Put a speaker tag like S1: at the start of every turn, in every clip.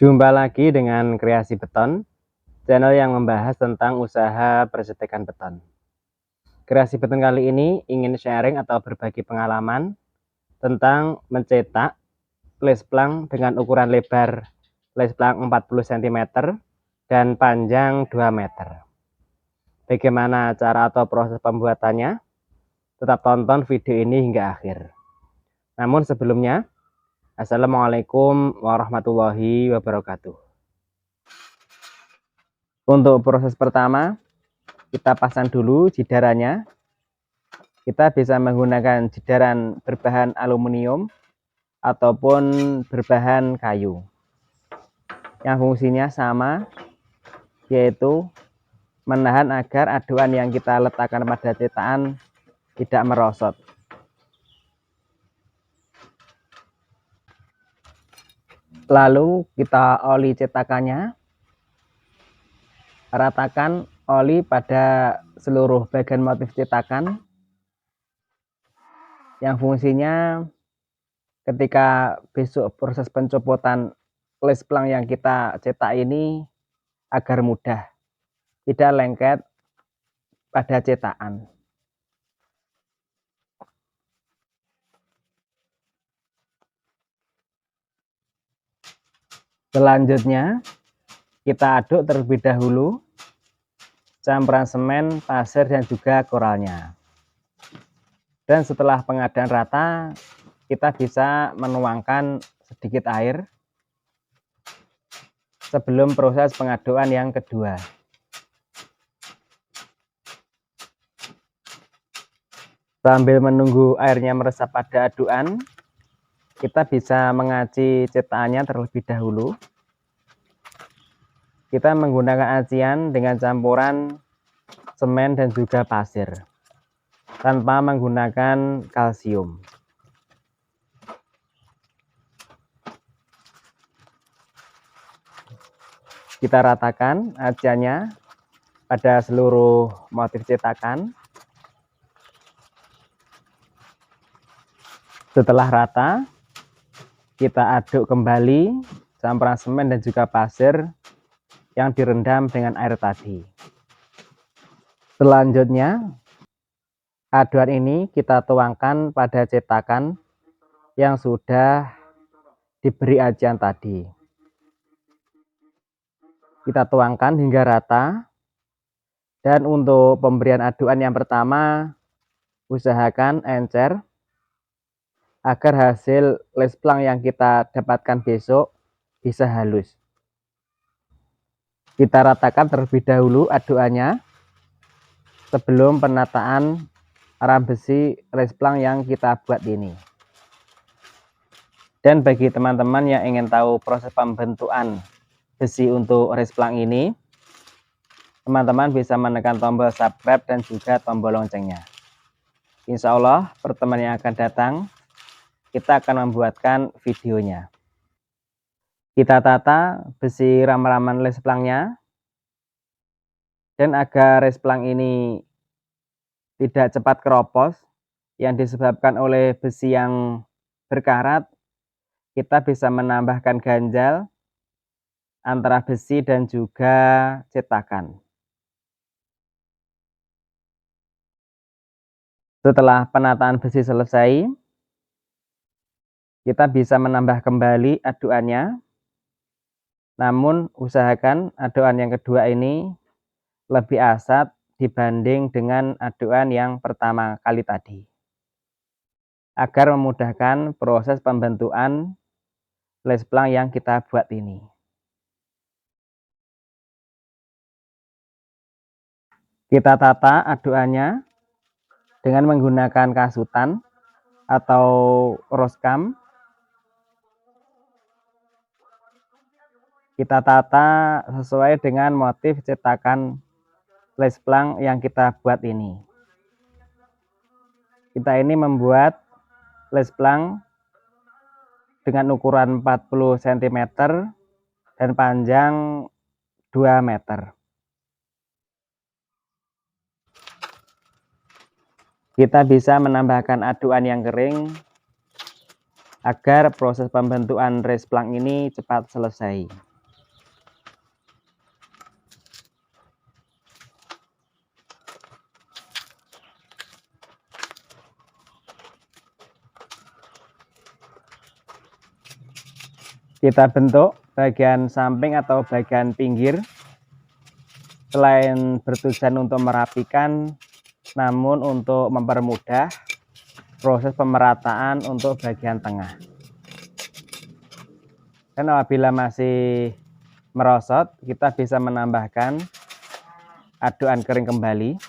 S1: Jumpa lagi dengan Kreasi Beton, channel yang membahas tentang usaha percetekan beton. Kreasi Beton kali ini ingin sharing atau berbagi pengalaman tentang mencetak lesplang dengan ukuran lebar lesplang 40 cm dan panjang 2 meter. Bagaimana cara atau proses pembuatannya? Tetap tonton video ini hingga akhir. Namun sebelumnya, Assalamualaikum warahmatullahi wabarakatuh. Untuk proses pertama, kita pasang dulu jidarannya. Kita bisa menggunakan jidaran berbahan aluminium ataupun berbahan kayu yang fungsinya sama, yaitu menahan agar aduan yang kita letakkan pada cetakan tidak merosot. Lalu kita oli cetakannya, ratakan oli pada seluruh bagian motif cetakan yang fungsinya ketika besok proses pencopotan lesplang yang kita cetak ini agar mudah, tidak lengket pada cetakan. Selanjutnya kita aduk terlebih dahulu campuran semen, pasir dan juga koralnya. Dan setelah pengadaan rata, kita bisa menuangkan sedikit air sebelum proses pengaduan yang kedua. Sambil menunggu airnya meresap pada aduan, kita bisa mengaci cetakannya terlebih dahulu. Kita menggunakan acian dengan campuran semen dan juga pasir tanpa menggunakan kalsium. Kita ratakan aciannya pada seluruh motif cetakan. Setelah rata, kita aduk kembali campuran semen dan juga pasir yang direndam dengan air tadi. Selanjutnya, aduan ini kita tuangkan pada cetakan yang sudah diberi acian tadi. Kita tuangkan hingga rata. Dan untuk pemberian aduan yang pertama, usahakan encer agar hasil lesplang yang kita dapatkan besok bisa halus. Kita ratakan terlebih dahulu aduannya sebelum penataan ram besi lesplang yang kita buat ini. Dan bagi teman-teman yang ingin tahu proses pembentukan besi untuk lesplang ini, teman-teman bisa menekan tombol subscribe dan juga tombol loncengnya. Insya Allah pertemuan yang akan datang kita akan membuatkan videonya. Kita tata besi ram-raman lesplangnya, dan agar lesplang ini tidak cepat keropos yang disebabkan oleh besi yang berkarat, kita bisa menambahkan ganjal antara besi dan juga cetakan. Setelah penataan besi selesai, kita bisa menambah kembali aduannya. Namun usahakan aduan yang kedua ini lebih asat dibanding dengan aduan yang pertama kali tadi, agar memudahkan proses pembentukan lesplang yang kita buat ini. Kita tata aduannya dengan menggunakan kasutan atau roskam. Kita tata sesuai dengan motif cetakan lesplang yang kita buat ini. Kita ini membuat lesplang dengan ukuran 40 cm dan panjang 2 meter. Kita bisa menambahkan aduan yang kering agar proses pembentukan lesplang ini cepat selesai. Kita bentuk bagian samping atau bagian pinggir selain bertujuan untuk merapikan, namun untuk mempermudah proses pemerataan untuk bagian tengah. Dan apabila masih merosot, kita bisa menambahkan aduan kering kembali.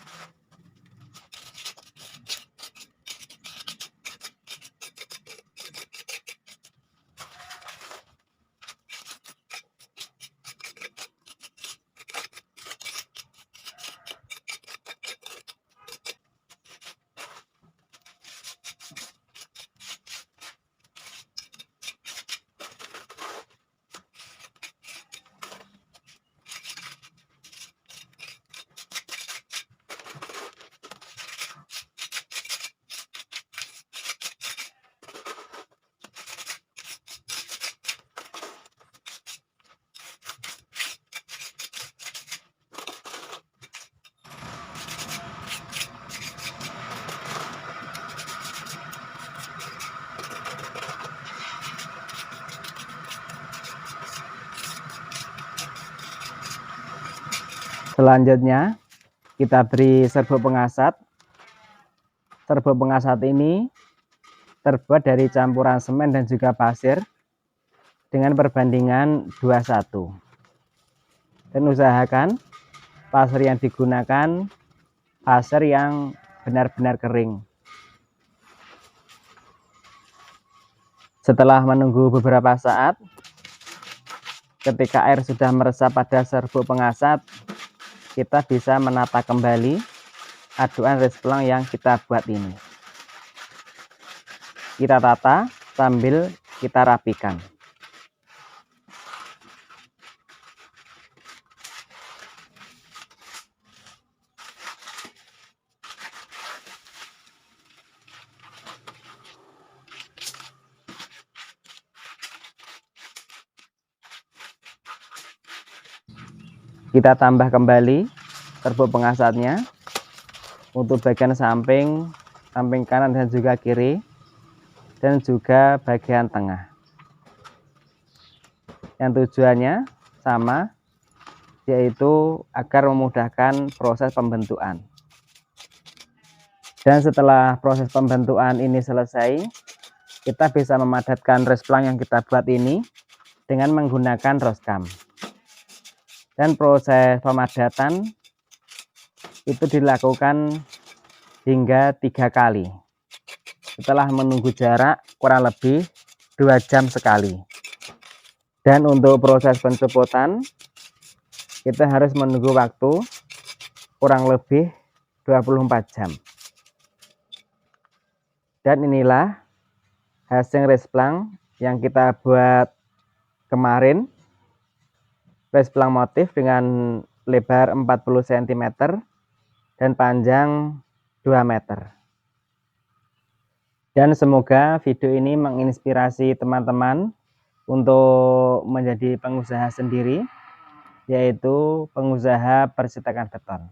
S1: Selanjutnya kita beri serbuk pengasat. Serbuk pengasat ini terbuat dari campuran semen dan juga pasir dengan perbandingan 21. Dan usahakan pasir yang digunakan pasir yang benar-benar kering. Setelah menunggu beberapa saat, ketika air sudah meresap pada serbuk pengasat, kita bisa menata kembali aduan resplang yang kita buat ini. Kita tata sambil kita rapikan. Kita tambah kembali serbuk pengasatnya untuk bagian samping kanan dan juga kiri, dan juga bagian tengah. Yang tujuannya sama, yaitu agar memudahkan proses pembentukan. Dan setelah proses pembentukan ini selesai, kita bisa memadatkan resplang yang kita buat ini dengan menggunakan roskam. Dan proses pemadatan itu dilakukan hingga 3 kali setelah menunggu jarak kurang lebih 2 jam sekali. Dan untuk proses pencopotan kita harus menunggu waktu kurang lebih 24 jam. Dan inilah hasil resplang yang kita buat kemarin. Resplang motif dengan lebar 40 cm dan panjang 2 meter. Dan semoga video ini menginspirasi teman-teman untuk menjadi pengusaha sendiri, yaitu pengusaha percetakan beton.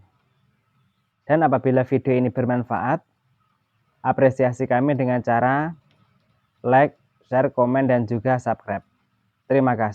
S1: Dan apabila video ini bermanfaat, apresiasi kami dengan cara like, share, komen, dan juga subscribe. Terima kasih.